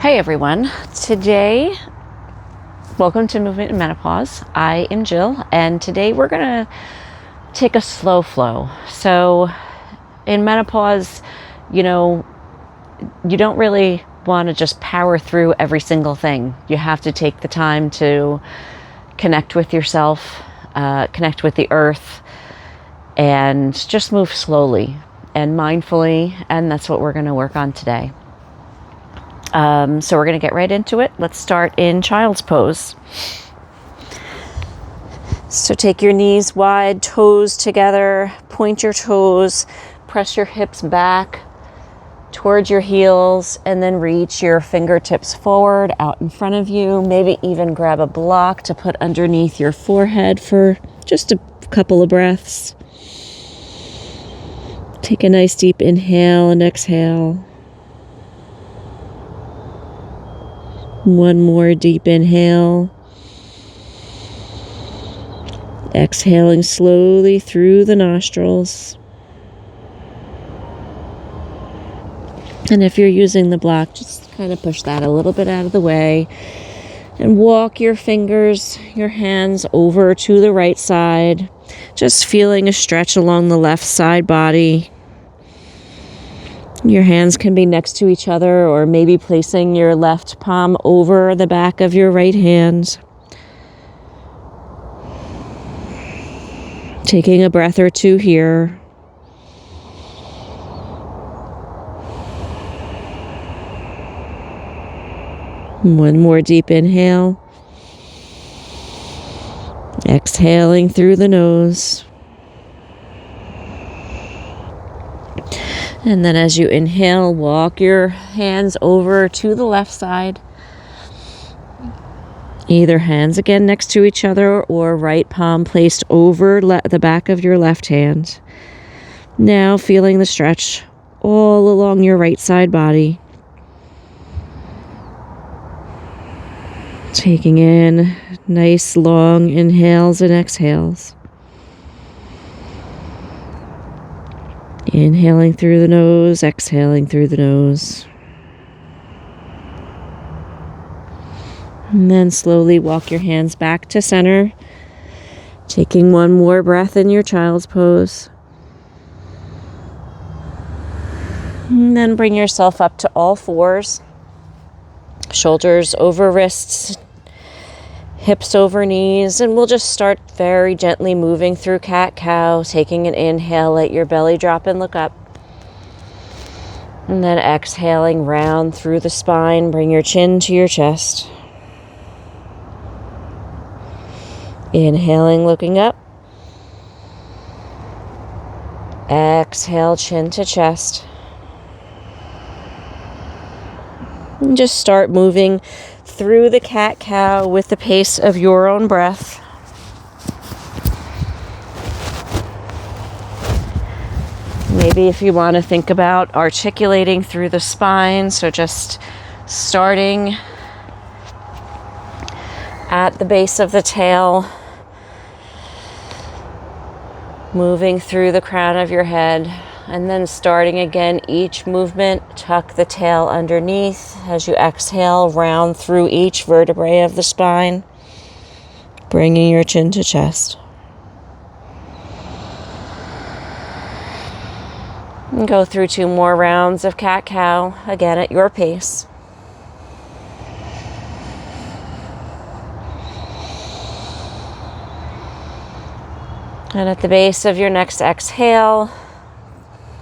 Hey everyone, today, welcome to Movement in Menopause. I am Jill, and today we're going to take a slow flow. So in menopause, you don't really want to just power through every single thing. You have to take the time to connect with yourself, connect with the earth, and just move slowly and mindfully, and that's what we're going to work on today. So we're going to get right into it. Let's start in child's pose. So take your knees wide, toes together, point your toes, press your hips back towards your heels, and then reach your fingertips forward out in front of you. Maybe even grab a block to put underneath your forehead for just a couple of breaths. Take a nice deep inhale and exhale. One more deep inhale. Exhaling slowly through the nostrils. And if you're using the block, just kind of push that a little bit out of the way. And walk your fingers, your hands over to the right side. Just feeling a stretch along the left side body. Your hands can be next to each other, or maybe placing your left palm over the back of your right hand. Taking a breath or two here. One more deep inhale. Exhaling through the nose. And then as you inhale, walk your hands over to the left side. Either hands again next to each other or right palm placed over the back of your left hand. Now feeling the stretch all along your right side body. Taking in nice long inhales and exhales. Inhaling through the nose, exhaling through the nose. And then slowly walk your hands back to center. Taking one more breath in your child's pose. And then bring yourself up to all fours. Shoulders over wrists, hips over knees, and we'll just start very gently moving through cat-cow, taking an inhale, let your belly drop and look up. And then exhaling round through the spine, bring your chin to your chest. Inhaling, looking up. Exhale, chin to chest. And just start moving through the cat-cow with the pace of your own breath. Maybe if you want to think about articulating through the spine, so just starting at the base of the tail, moving through the crown of your head, and then starting again each movement, tuck the tail underneath as you exhale, round through each vertebrae of the spine, bringing your chin to chest. And go through 2 more rounds of cat-cow, again at your pace. And at the base of your next exhale,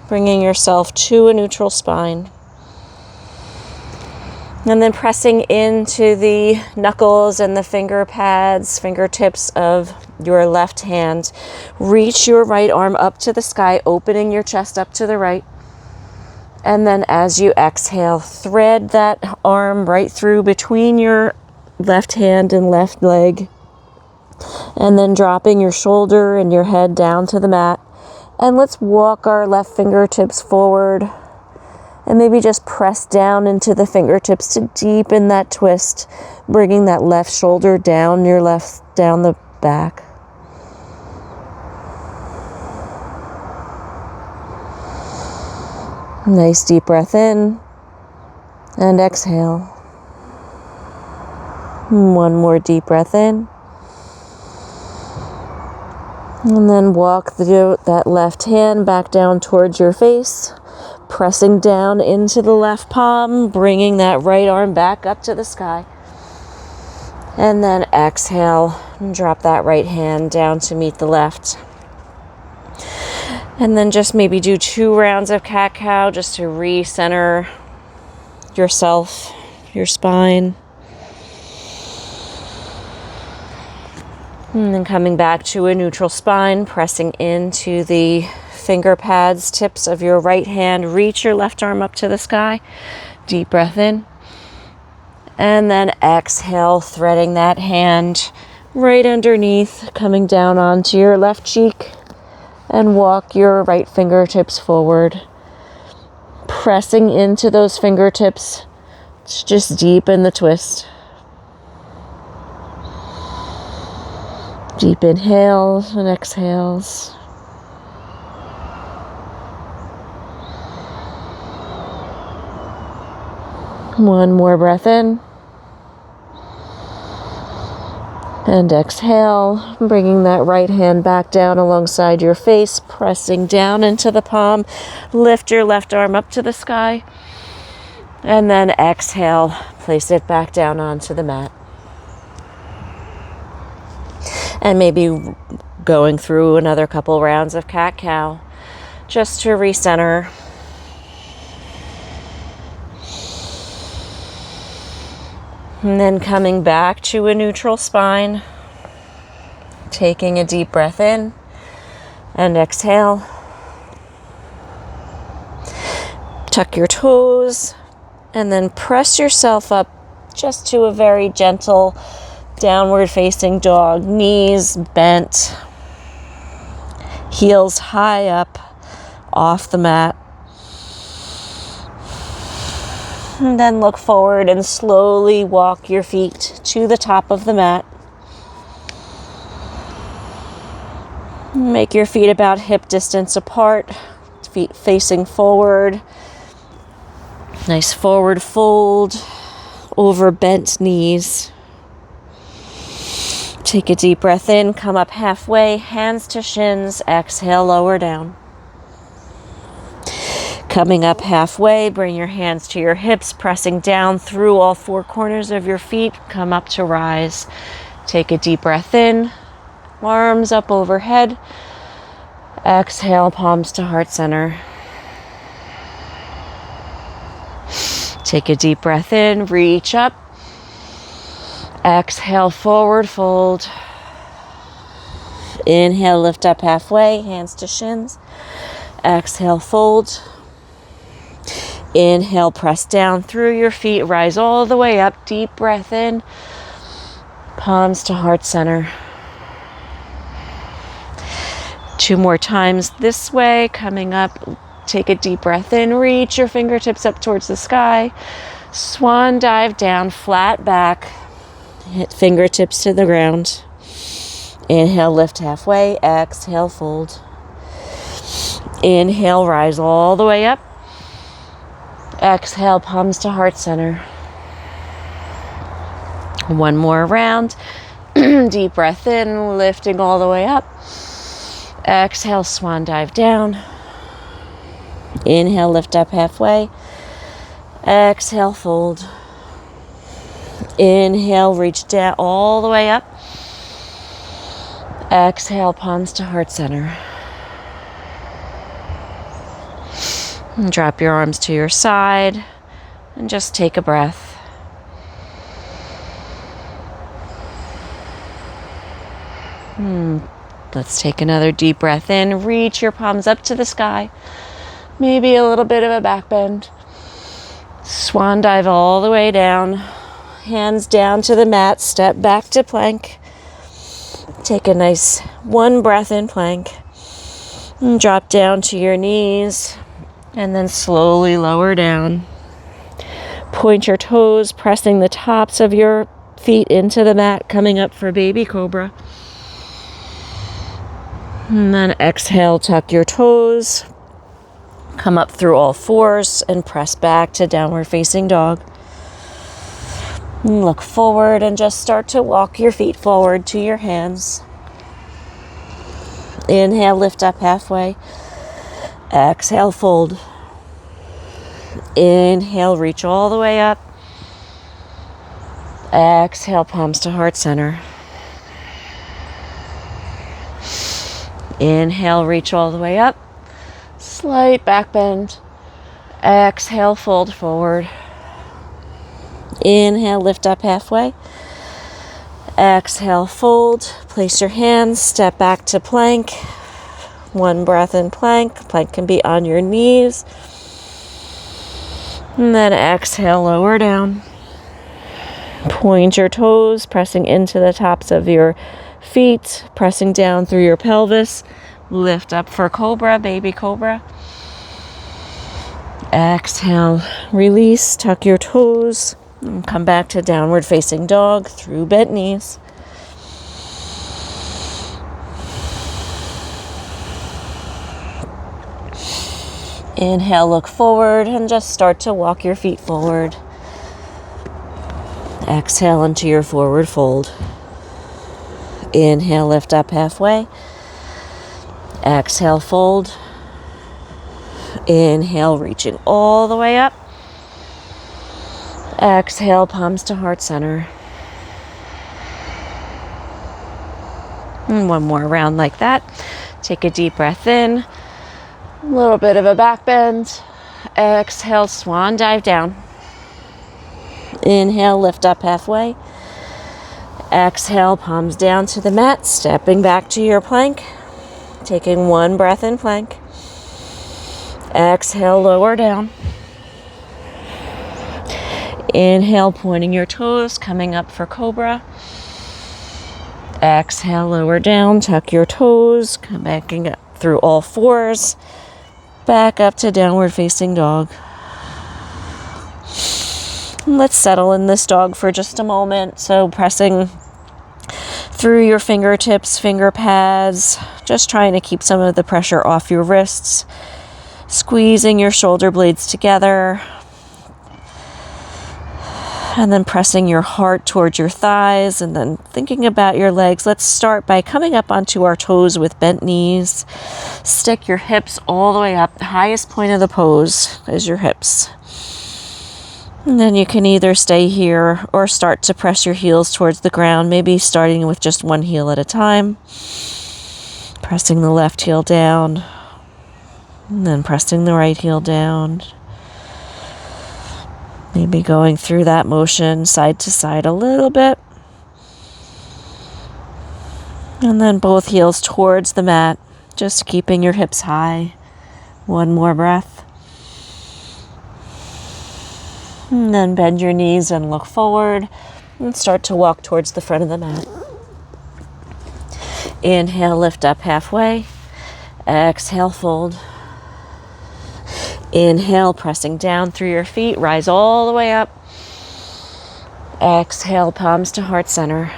bringing yourself to a neutral spine. And then pressing into the knuckles and the fingertips of your left hand. Reach your right arm up to the sky, opening your chest up to the right. And then as you exhale, thread that arm right through between your left hand and left leg. And then dropping your shoulder and your head down to the mat. And let's walk our left fingertips forward and maybe just press down into the fingertips to deepen that twist, bringing that left shoulder down down the back. Nice deep breath in and exhale. One more deep breath in. And then walk that left hand back down towards your face, pressing down into the left palm, bringing that right arm back up to the sky. And then exhale and drop that right hand down to meet the left. And then just maybe do 2 rounds of cat-cow just to recenter yourself, your spine. And then coming back to a neutral spine, pressing into the finger pads, tips of your right hand. Reach your left arm up to the sky. Deep breath in. And then exhale, threading that hand right underneath, coming down onto your left cheek. And walk your right fingertips forward. Pressing into those fingertips to just deepen the twist. Deep inhales and exhales. One more breath in. And exhale, bringing that right hand back down alongside your face, pressing down into the palm. Lift your left arm up to the sky. And then exhale, place it back down onto the mat. And maybe going through another couple rounds of cat-cow just to recenter. And then coming back to a neutral spine, taking a deep breath in and exhale. Tuck your toes and then press yourself up just to a very gentle downward facing dog, knees bent, heels high up off the mat. And then look forward and slowly walk your feet to the top of the mat. Make your feet about hip distance apart, feet facing forward. Nice forward fold over bent knees. Take a deep breath in, come up halfway, hands to shins, exhale, lower down. Coming up halfway, bring your hands to your hips, pressing down through all 4 corners of your feet, come up to rise. Take a deep breath in, arms up overhead, exhale, palms to heart center. Take a deep breath in, reach up. Exhale, forward fold. Inhale, lift up halfway, hands to shins. Exhale, fold. Inhale, press down through your feet, rise all the way up. Deep breath in, palms to heart center. 2 more times this way, coming up. Take a deep breath in, reach your fingertips up towards the sky. Swan dive down, flat back. Hit fingertips to the ground. Inhale, lift halfway. Exhale, fold. Inhale, rise all the way up. Exhale, palms to heart center. 1 more round. Deep breath in, lifting all the way up. Exhale, swan dive down. Inhale, lift up halfway. Exhale, fold. Inhale, reach down all the way up. Exhale, palms to heart center. And drop your arms to your side and just take a breath. Let's take another deep breath in. Reach your palms up to the sky. Maybe a little bit of a back bend. Swan dive all the way down. Hands down to the mat. Step back to plank. Take a nice 1 breath in plank. And drop down to your knees. And then slowly lower down. Point your toes, pressing the tops of your feet into the mat, coming up for baby cobra. And then exhale, tuck your toes. Come up through all 4s and press back to downward facing dog. And look forward and just start to walk your feet forward to your hands. Inhale, lift up halfway. Exhale, fold. Inhale, reach all the way up. Exhale, palms to heart center. Inhale, reach all the way up. Slight back bend. Exhale, fold forward. Inhale, lift up halfway. Exhale, fold. Place your hands, step back to plank. One breath in plank. Plank can be on your knees. And then exhale, lower down. Point your toes, pressing into the tops of your feet, pressing down through your pelvis. Lift up for cobra, baby cobra. Exhale, release, tuck your toes, and come back to downward facing dog through bent knees. Inhale, look forward and just start to walk your feet forward. Exhale into your forward fold. Inhale, lift up halfway. Exhale, fold. Inhale, reaching all the way up. Exhale, palms to heart center. And one more round like that. Take a deep breath in. A little bit of a back bend. Exhale, swan dive down. Inhale, lift up halfway. Exhale, palms down to the mat, stepping back to your plank. Taking one breath in plank. Exhale, lower down. Inhale, pointing your toes, coming up for cobra. Exhale, lower down, tuck your toes, come back up through all fours. Back up to downward facing dog. Let's settle in this dog for just a moment. So pressing through your fingertips, finger pads, just trying to keep some of the pressure off your wrists. Squeezing your shoulder blades together. And then pressing your heart towards your thighs and then thinking about your legs. Let's start by coming up onto our toes with bent knees. Stick your hips all the way up. The highest point of the pose is your hips. And then you can either stay here or start to press your heels towards the ground, maybe starting with just one heel at a time. Pressing the left heel down, and then pressing the right heel down. Maybe going through that motion side to side a little bit. And then both heels towards the mat, just keeping your hips high. One more breath. And then bend your knees and look forward and start to walk towards the front of the mat. Inhale, lift up halfway. Exhale, fold. Inhale, pressing down through your feet, rise all the way up. Exhale, palms to heart center.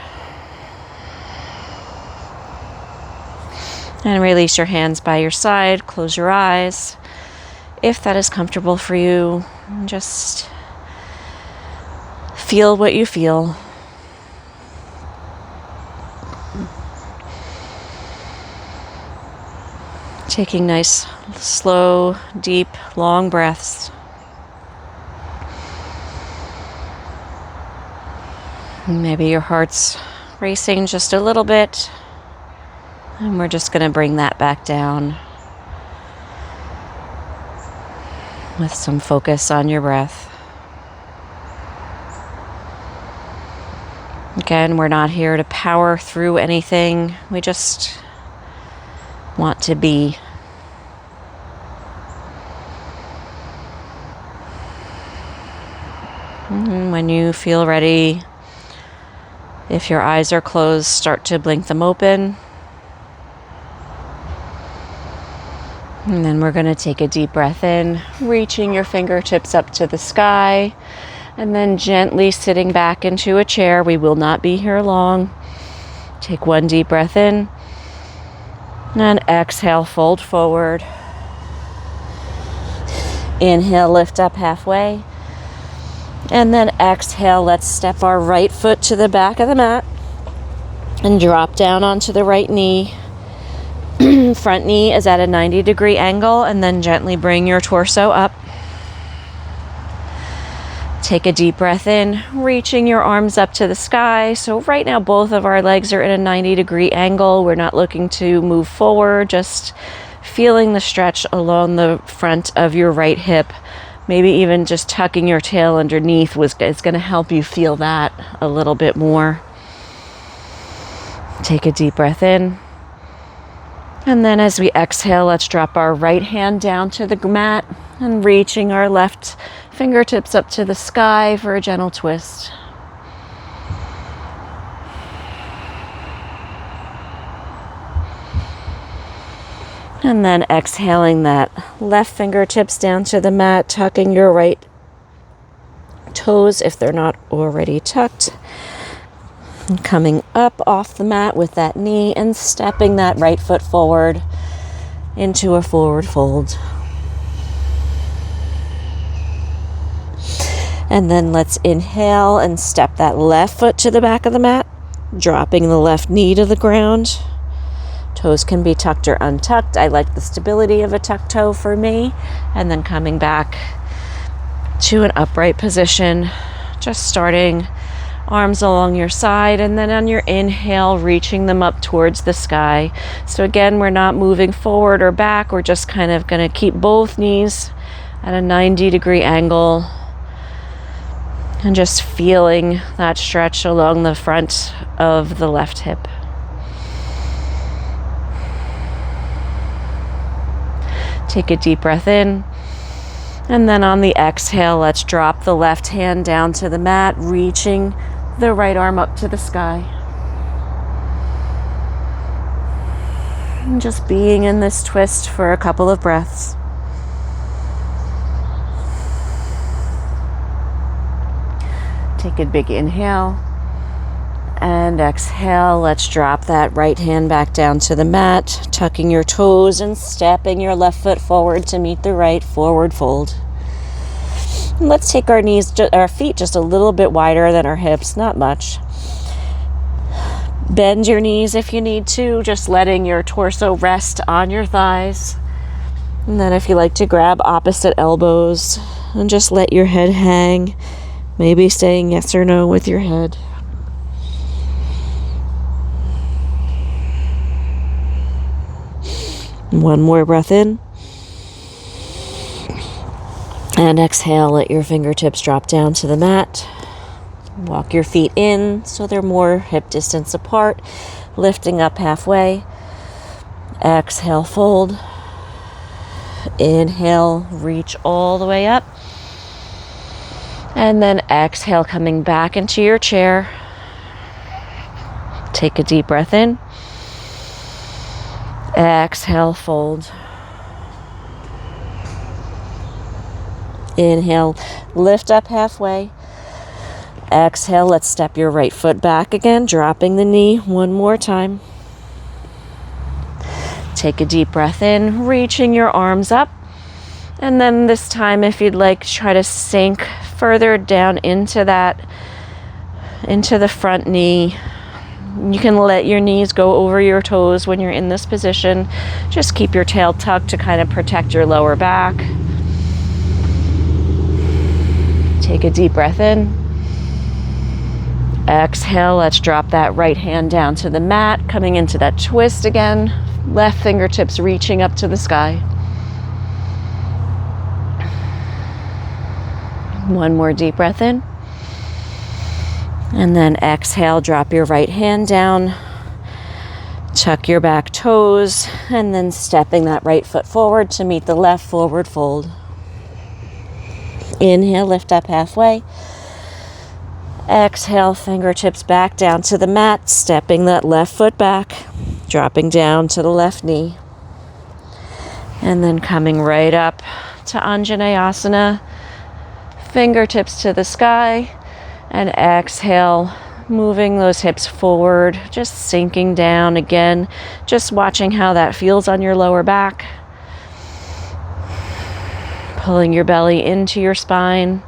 And release your hands by your side, close your eyes. If that is comfortable for you, just feel what you feel. Taking nice, slow, deep, long breaths. Maybe your heart's racing just a little bit. And we're just going to bring that back down with some focus on your breath. Again, we're not here to power through anything. We just want to be. And when you feel ready, if your eyes are closed, start to blink them open. And then we're going to take a deep breath in, reaching your fingertips up to the sky, and then gently sitting back into a chair. We will not be here long. Take one deep breath in, and exhale, fold forward. Inhale, lift up halfway. And then exhale, let's step our right foot to the back of the mat and drop down onto the right knee. Front knee is at a 90-degree angle, and then gently bring your torso up. Take a deep breath in, reaching your arms up to the sky. So right now, both of our legs are in a 90-degree angle. We're not looking to move forward, just feeling the stretch along the front of your right hip. Maybe even just tucking your tail underneath is going to help you feel that a little bit more. Take a deep breath in. And then as we exhale, let's drop our right hand down to the mat and reaching our left fingertips up to the sky for a gentle twist. And then exhaling that left fingertips down to the mat, tucking your right toes if they're not already tucked. And coming up off the mat with that knee and stepping that right foot forward into a forward fold. And then let's inhale and step that left foot to the back of the mat, dropping the left knee to the ground. Toes can be tucked or untucked. I like the stability of a tucked toe for me. And then coming back to an upright position, just starting arms along your side, and then on your inhale, reaching them up towards the sky. So again, we're not moving forward or back. We're just kind of going to keep both knees at a 90-degree angle and just feeling that stretch along the front of the left hip. Take a deep breath in, and then on the exhale, let's drop the left hand down to the mat, reaching the right arm up to the sky. And just being in this twist for a couple of breaths. Take a big inhale. And exhale, let's drop that right hand back down to the mat, tucking your toes and stepping your left foot forward to meet the right forward fold. And let's take our feet just a little bit wider than our hips, not much. Bend your knees if you need to, just letting your torso rest on your thighs. And then if you like to grab opposite elbows and just let your head hang, maybe saying yes or no with your head. One more breath in. And exhale, let your fingertips drop down to the mat. Walk your feet in so they're more hip distance apart, lifting up halfway. Exhale, fold. Inhale, reach all the way up. And then exhale, coming back into your chair. Take a deep breath in. Exhale, fold. Inhale, lift up halfway. Exhale, let's step your right foot back again, dropping the knee one more time. Take a deep breath in, reaching your arms up. And then this time, if you'd like, try to sink further down into the front knee. You can let your knees go over your toes when you're in this position. Just keep your tail tucked to kind of protect your lower back. Take a deep breath in. Exhale, let's drop that right hand down to the mat, coming into that twist again. Left fingertips reaching up to the sky. One more deep breath in. And then exhale, drop your right hand down, tuck your back toes, and then stepping that right foot forward to meet the left forward fold. Inhale, lift up halfway. Exhale, fingertips back down to the mat, stepping that left foot back, dropping down to the left knee. And then coming right up to Anjaneyasana, fingertips to the sky. And exhale, moving those hips forward, just sinking down again, just watching how that feels on your lower back. Pulling your belly into your spine.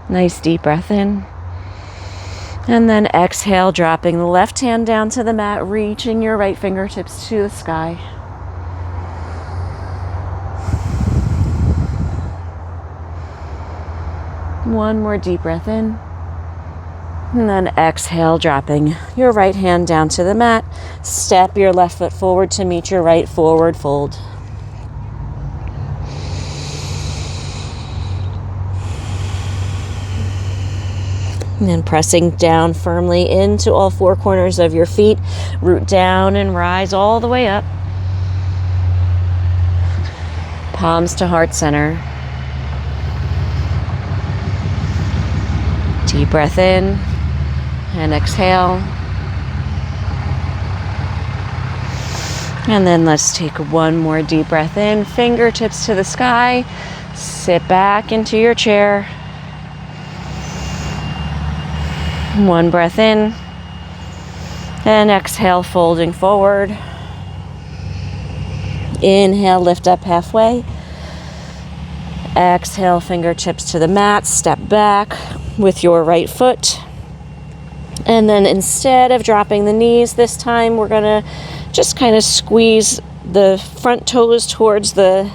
Nice deep breath in. And then exhale, dropping the left hand down to the mat, reaching your right fingertips to the sky. One more deep breath in. And then exhale, dropping your right hand down to the mat. Step your left foot forward to meet your right, forward fold. And then pressing down firmly into all four corners of your feet. Root down and rise all the way up. Palms to heart center. Deep breath in and exhale. And then let's take one more deep breath in. Fingertips to the sky. Sit back into your chair. One breath in. And exhale, folding forward. Inhale, lift up halfway. Exhale, fingertips to the mat. Step back with your right foot. And then instead of dropping the knees this time, we're going to just kind of squeeze the front toes towards the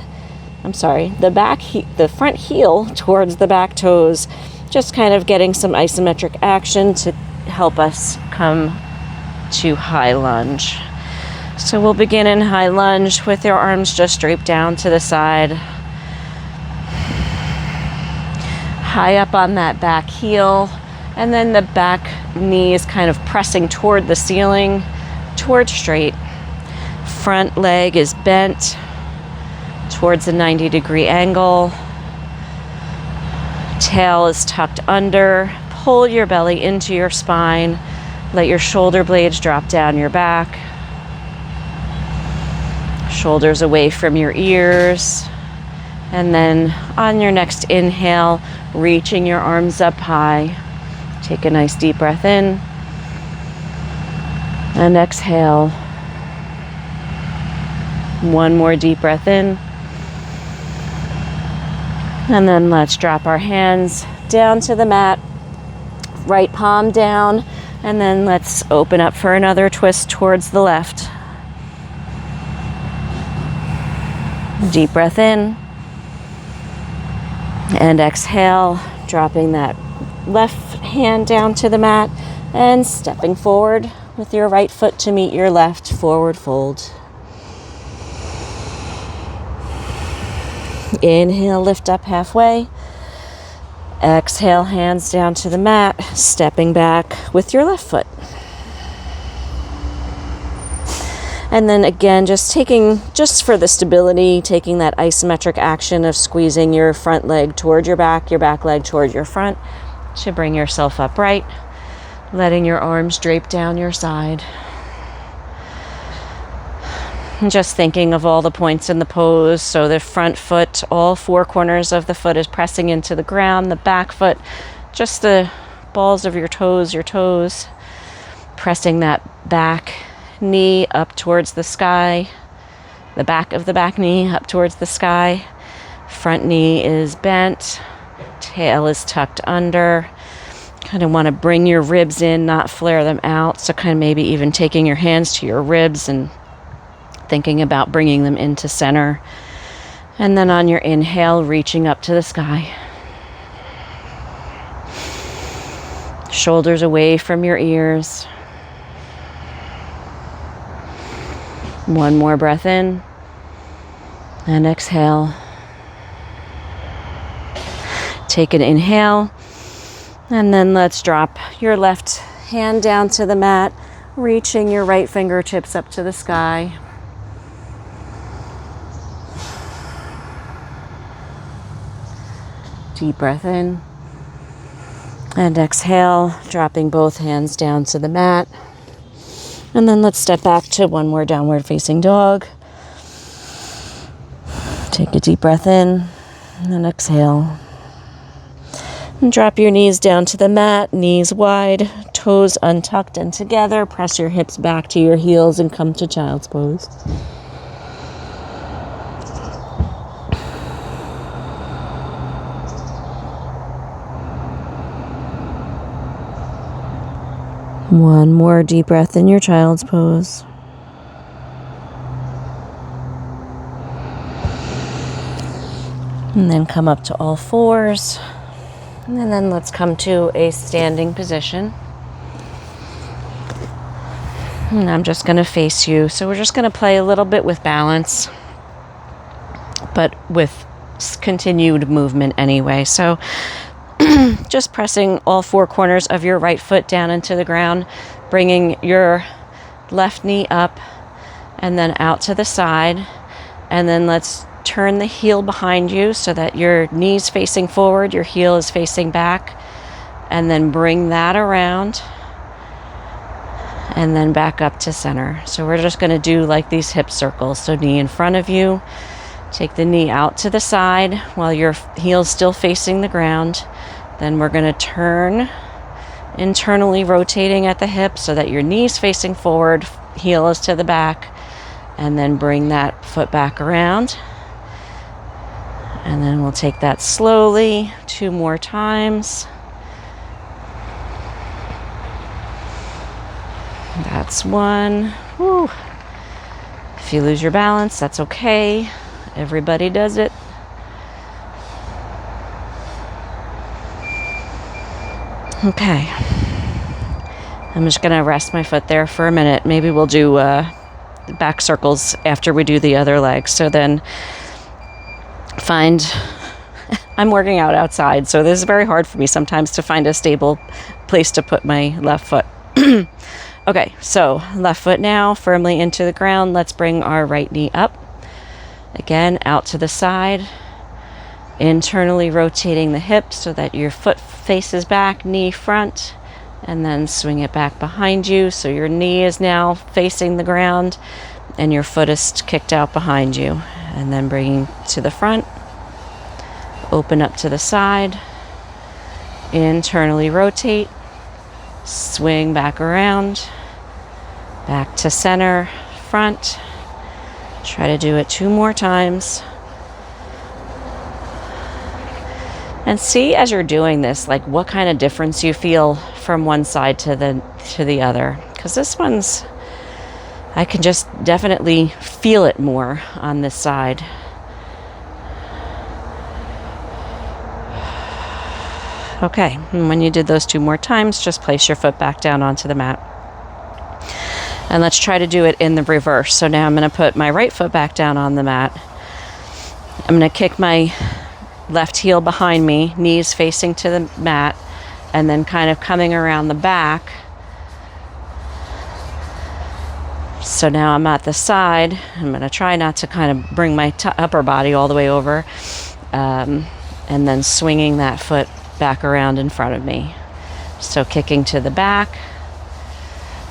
front heel towards the back toes. Just kind of getting some isometric action to help us come to high lunge. So we'll begin in high lunge with your arms just draped down to the side. High up on that back heel, and then the back knee is kind of pressing toward the ceiling, towards straight. Front leg is bent towards a 90-degree angle. Tail is tucked under. Pull your belly into your spine. Let your shoulder blades drop down your back. Shoulders away from your ears. And then on your next inhale, reaching your arms up high. Take a nice deep breath in. And exhale. One more deep breath in. And then let's drop our hands down to the mat. Right palm down. And then let's open up for another twist towards the left. Deep breath in. And exhale, dropping that left hand down to the mat and stepping forward with your right foot to meet your left, forward fold. Inhale, lift up halfway. Exhale, hands down to the mat, stepping back with your left foot. And then again, just for the stability, taking that isometric action of squeezing your front leg toward your back leg toward your front to bring yourself upright, letting your arms drape down your side. And just thinking of all the points in the pose. So the front foot, all four corners of the foot is pressing into the ground. The back foot, just the balls of your toes, pressing that back knee up towards the sky. The back of the back knee up towards the sky. Front knee is bent. Tail is tucked under. Kind of want to bring your ribs in, not flare them out. So kind of maybe even taking your hands to your ribs and thinking about bringing them into center. And then on your inhale, reaching up to the sky. Shoulders away from your ears. One more breath in. And exhale. Take an inhale. And then let's drop your left hand down to the mat, reaching your right fingertips up to the sky. Deep breath in. And exhale, dropping both hands down to the mat. And then let's step back to one more downward facing dog. Take a deep breath in and then exhale. And drop your knees down to the mat, knees wide, toes untucked and together. Press your hips back to your heels and come to child's pose. One more deep breath in your child's pose. And then come up to all fours. And then let's come to a standing position. And I'm just going to face you. So we're just going to play a little bit with balance, but with continued movement anyway. So just pressing all four corners of your right foot down into the ground, bringing your left knee up and then out to the side. And then let's turn the heel behind you so that your knee's facing forward, your heel is facing back, and then bring that around and then back up to center. So we're just going to do like these hip circles. So knee in front of you, take the knee out to the side while your heel's still facing the ground. Then we're going to turn, internally rotating at the hip so that your knee's facing forward, heel is to the back, and then bring that foot back around. And then we'll take that slowly 2 more times. That's 1. Woo. If you lose your balance, that's okay. Everybody does it. Okay. I'm just going to rest my foot there for a minute. Maybe we'll do back circles after we do the other leg. So then I'm working out outside, so this is very hard for me sometimes to find a stable place to put my left foot. Okay, so left foot now firmly into the ground. Let's bring our right knee up. Again, out to the side. Internally rotating the hip so that your foot faces back, knee front, and then swing it back behind you. So your knee is now facing the ground and your foot is kicked out behind you. And then bringing to the front, open up to the side, internally rotate, swing back around, back to center, front. Try to do it 2 more times. And see as you're doing this, like what kind of difference you feel from one side to the other. Because this one's, I can just definitely feel it more on this side. Okay, and when you did those 2 more times, just place your foot back down onto the mat. And let's try to do it in the reverse. So now I'm going to put my right foot back down on the mat. I'm going to kick my left heel behind me, knees facing to the mat, and then kind of coming around the back. So now I'm at the side. I'm going to try not to kind of bring my upper body all the way over, and then swinging that foot back around in front of me. So kicking to the back,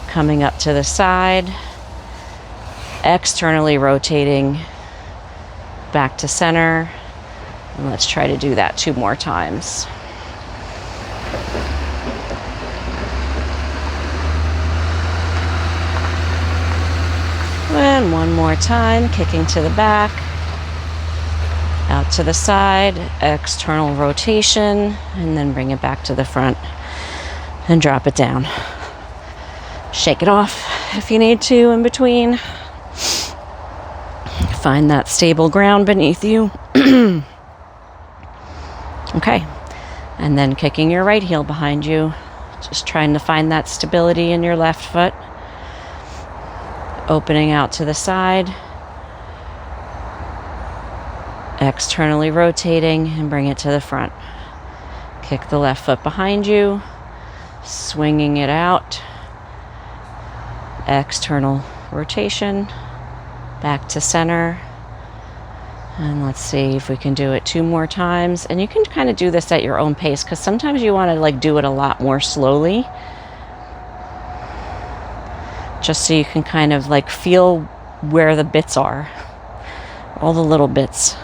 coming up to the side, externally rotating back to center. And let's try to do that 2 more times. And 1 more time, kicking to the back, out to the side, external rotation, and then bring it back to the front and drop it down. Shake it off if you need to in between. Find that stable ground beneath you. Okay, and then kicking your right heel behind you, just trying to find that stability in your left foot. Opening out to the side, externally rotating and bring it to the front. Kick the left foot behind you, swinging it out, external rotation, back to center. And let's see if we can do it 2 more times. And you can kind of do this at your own pace, because sometimes you want to like do it a lot more slowly, just so you can kind of like feel where the bits are, all the little bits.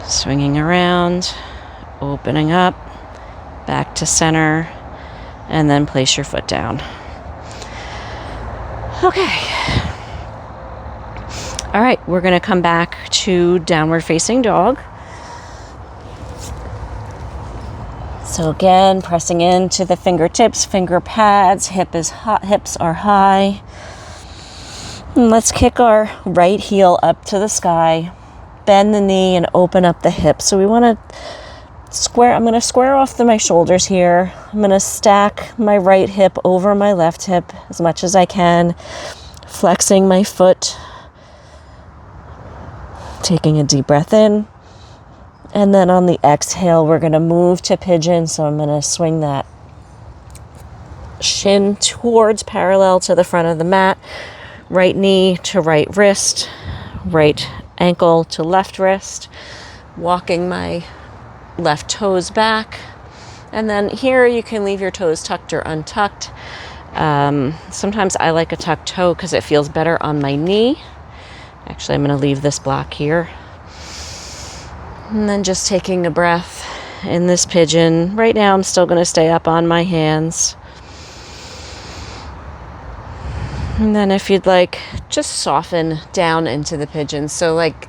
Swinging around, opening up, back to center, and then place your foot down. Okay. All right, we're going to come back to downward facing dog. So again, pressing into the fingertips, finger pads, hips are high. And let's kick our right heel up to the sky, bend the knee and open up the hip. So we want to I'm going to square off my shoulders here. I'm going to stack my right hip over my left hip as much as I can, flexing my foot, taking a deep breath in. And then on the exhale, we're going to move to pigeon. So I'm going to swing that shin towards parallel to the front of the mat, right knee to right wrist, right ankle to left wrist, walking my left toes back. And then here you can leave your toes tucked or untucked. Sometimes I like a tucked toe because it feels better on my knee. Actually, I'm going to leave this block here. And then just taking a breath in this pigeon. Right now, I'm still going to stay up on my hands. And then if you'd like, just soften down into the pigeon. So like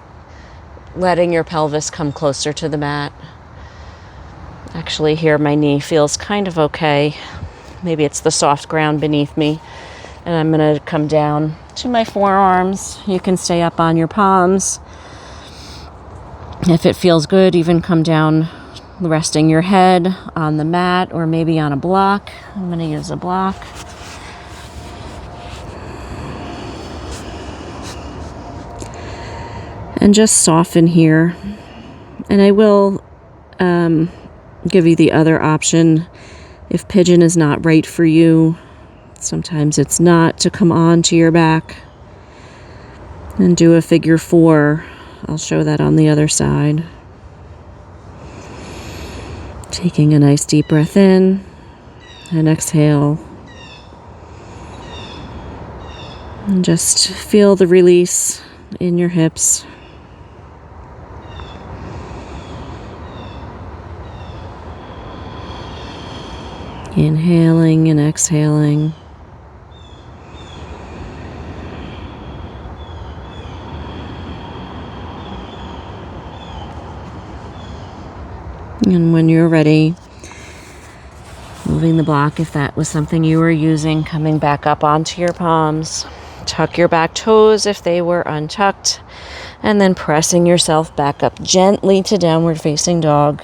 letting your pelvis come closer to the mat. Actually, here my knee feels kind of okay. Maybe it's the soft ground beneath me. And I'm going to come down to my forearms. You can stay up on your palms. If it feels good, even come down, resting your head on the mat or maybe on a block. I'm going to use a block. And just soften here. And I will give you the other option. If pigeon is not right for you, sometimes it's not, to come on to your back and do a figure 4. I'll show that on the other side. Taking a nice deep breath in and exhale. And just feel the release in your hips. Inhaling and exhaling. And when you're ready, moving the block, if that was something you were using, coming back up onto your palms. Tuck your back toes if they were untucked. And then pressing yourself back up gently to downward facing dog.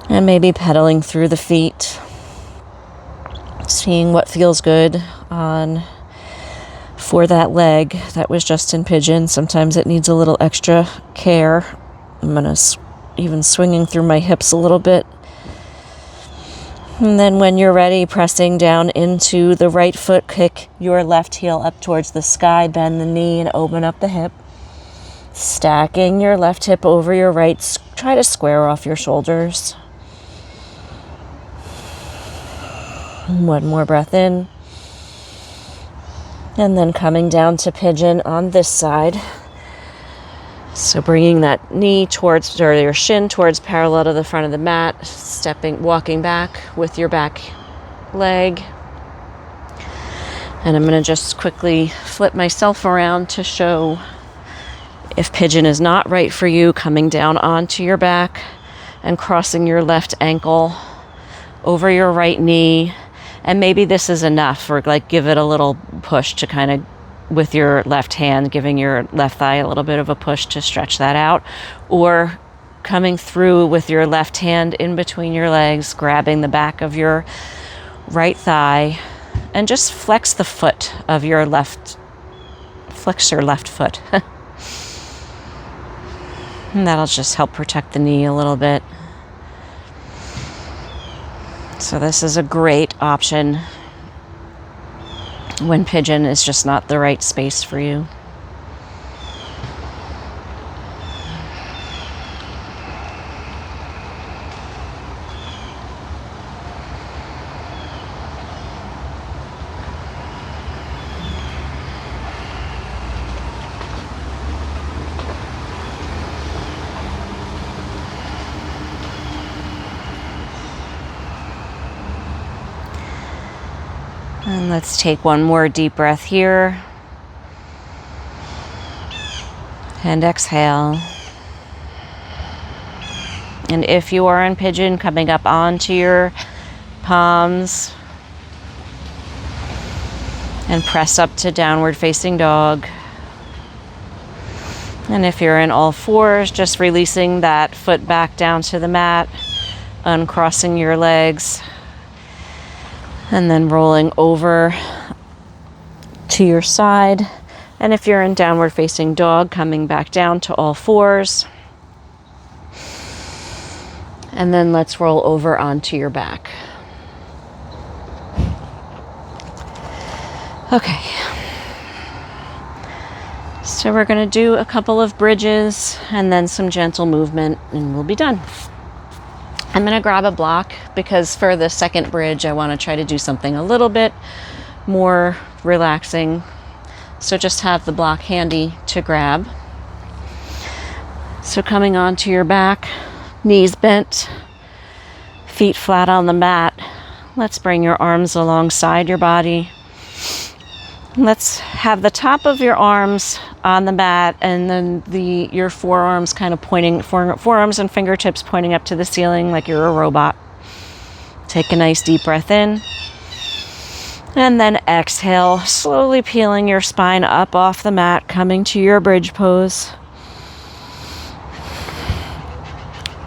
And maybe pedaling through the feet. Seeing what feels good for that leg that was just in pigeon. Sometimes it needs a little extra care. I'm going to even swinging through my hips a little bit. And then when you're ready, pressing down into the right foot, kick your left heel up towards the sky, bend the knee and open up the hip. Stacking your left hip over your right, try to square off your shoulders. One more breath in. And then coming down to pigeon on this side. So bringing that knee towards, or your shin towards parallel to the front of the mat, walking back with your back leg. And I'm going to just quickly flip myself around to show if pigeon is not right for you, coming down onto your back and crossing your left ankle over your right knee. And maybe this is enough, or like give it a little push to kind of, with your left hand, giving your left thigh a little bit of a push to stretch that out, or coming through with your left hand in between your legs, grabbing the back of your right thigh, and just flex the foot of your left, flex your left foot. And that'll just help protect the knee a little bit. So this is a great option when pigeon is just not the right space for you. And let's take one more deep breath here. And exhale. And if you are in Pigeon, coming up onto your palms and press up to downward facing dog. And if you're in all fours, just releasing that foot back down to the mat, uncrossing your legs, and then rolling over to your side. And if you're in downward facing dog, coming back down to all fours. And then let's roll over onto your back. Okay. So we're going to do a couple of bridges and then some gentle movement, and we'll be done. I'm going to grab a block because for the second bridge, I want to try to do something a little bit more relaxing. So just have the block handy to grab. So coming onto your back, knees bent, feet flat on the mat. Let's bring your arms alongside your body. Let's have the top of your arms on the mat and then your forearms kind of pointing, forearms and fingertips pointing up to the ceiling like you're a robot. Take a nice deep breath in. And then exhale, slowly peeling your spine up off the mat, coming to your bridge pose.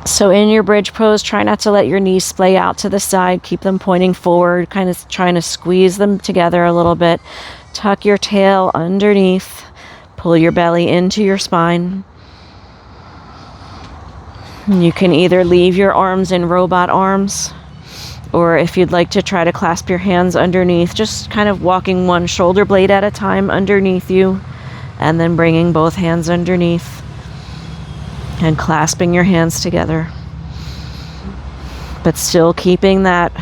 So in your bridge pose, try not to let your knees splay out to the side. Keep them pointing forward, kind of trying to squeeze them together a little bit. Tuck your tail underneath. Pull your belly into your spine. You can either leave your arms in robot arms, or if you'd like to try to clasp your hands underneath, just kind of walking one shoulder blade at a time underneath you, and then bringing both hands underneath and clasping your hands together. But still keeping that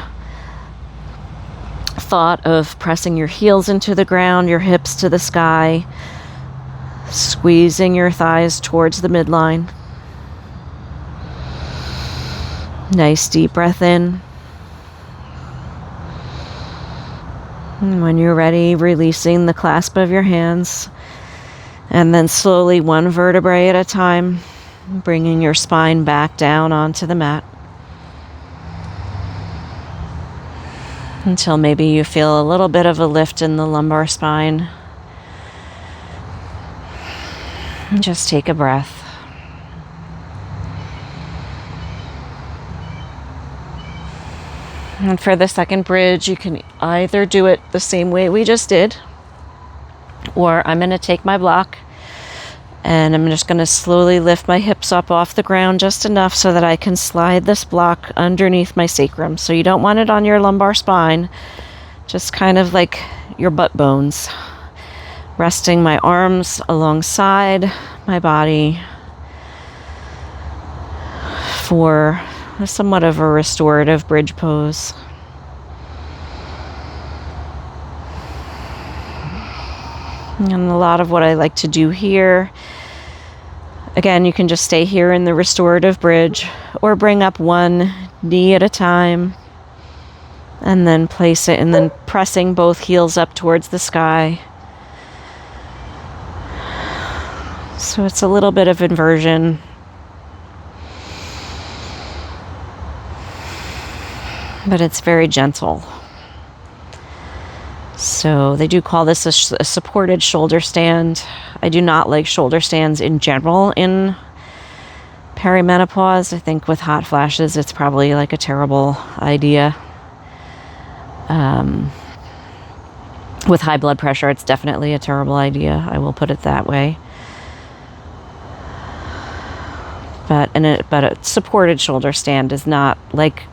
thought of pressing your heels into the ground, your hips to the sky, squeezing your thighs towards the midline. Nice deep breath in. And when you're ready, releasing the clasp of your hands, and then slowly one vertebrae at a time, bringing your spine back down onto the mat until maybe you feel a little bit of a lift in the lumbar spine. And just take a breath. And for the second bridge, you can either do it the same way we just did, or I'm going to take my block and I'm just going to slowly lift my hips up off the ground just enough so that I can slide this block underneath my sacrum. So you don't want it on your lumbar spine, just kind of like your butt bones. Resting my arms alongside my body for somewhat of a restorative bridge pose. And a lot of what I like to do here, again, you can just stay here in the restorative bridge or bring up one knee at a time and then place it, and then pressing both heels up towards the sky. So it's a little bit of inversion. But it's very gentle. So they do call this a supported shoulder stand. I do not like shoulder stands in general in perimenopause. I think with hot flashes, it's probably like a terrible idea. With high blood pressure, it's definitely a terrible idea. I will put it that way. But a supported shoulder stand is not like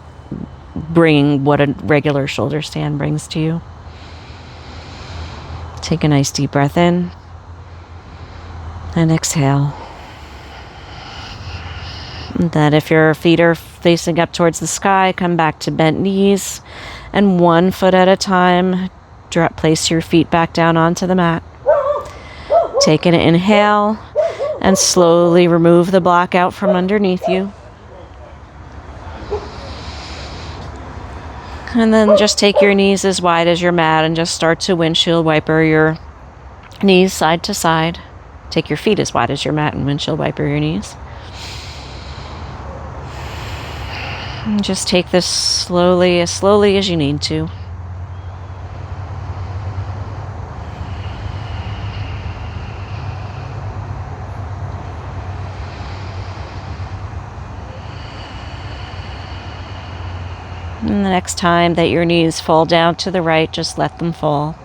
bringing what a regular shoulder stand brings to you. Take a nice deep breath in and exhale. And then if your feet are facing up towards the sky, come back to bent knees, and one foot at a time, place your feet back down onto the mat. Take an inhale and slowly remove the block out from underneath you. And then just take your knees as wide as your mat and just start to windshield wiper your knees side to side. Take your feet as wide as your mat and windshield wiper your knees. And just take this slowly as you need to. And the next time that your knees fall down to the right, just let them fall.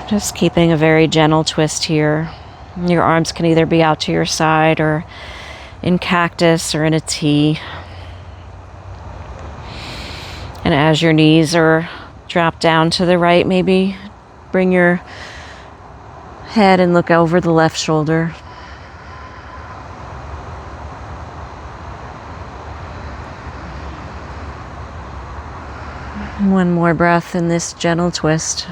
Just keeping a very gentle twist here. Your arms can either be out to your side or in cactus or in a T. And as your knees are dropped down to the right, maybe bring your head and look over the left shoulder. One more breath in this gentle twist.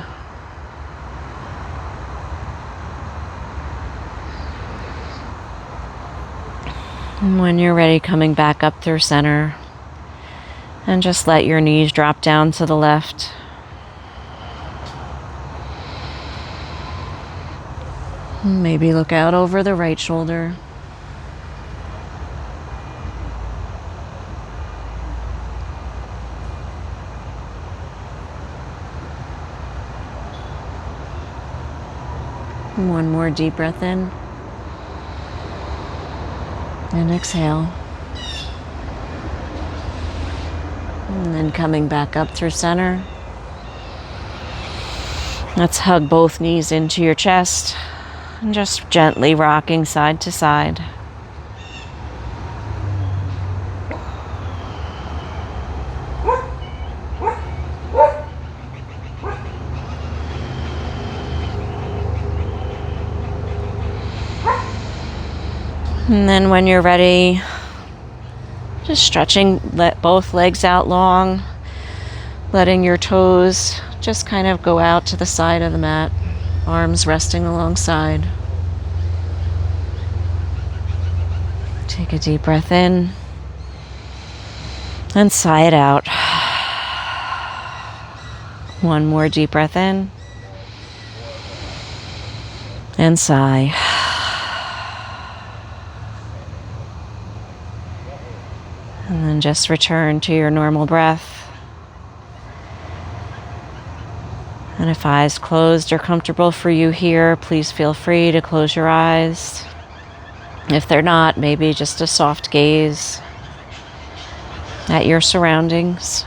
And when you're ready, coming back up through center. And just let your knees drop down to the left. Maybe look out over the right shoulder. One more deep breath in. And exhale. And then coming back up through center. Let's hug both knees into your chest and just gently rocking side to side. And then when you're ready, just stretching, let both legs out long, letting your toes just kind of go out to the side of the mat, arms resting alongside. Take a deep breath in and sigh it out. One more deep breath in and sigh. And then just return to your normal breath. And if eyes closed are comfortable for you here, please feel free to close your eyes. If they're not, maybe just a soft gaze at your surroundings.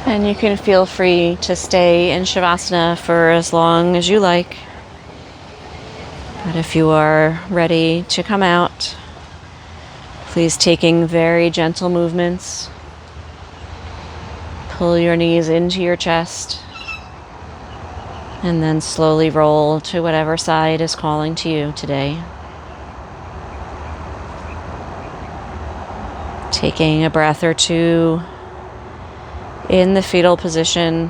And you can feel free to stay in shavasana for as long as you like. But if you are ready to come out, please taking very gentle movements. Pull your knees into your chest. And then slowly roll to whatever side is calling to you today. Taking a breath or two in the fetal position.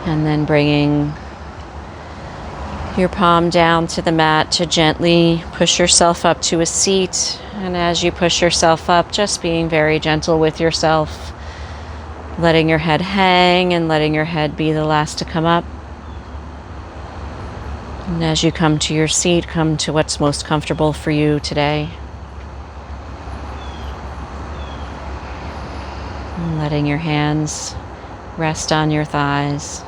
And then bringing your palm down to the mat to gently push yourself up to a seat. And as you push yourself up, just being very gentle with yourself, letting your head hang and letting your head be the last to come up. And as you come to your seat, come to what's most comfortable for you today. And letting your hands rest on your thighs.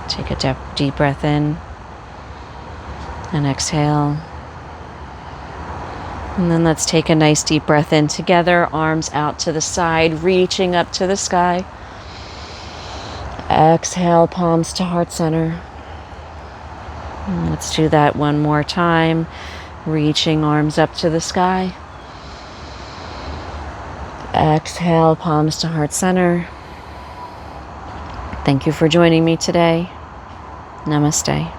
Take a deep breath in and exhale. And then let's take a nice deep breath in together, arms out to the side, reaching up to the sky. Exhale, palms to heart center. And let's do that one more time, reaching arms up to the sky. Exhale, palms to heart center. Thank you for joining me today. Namaste.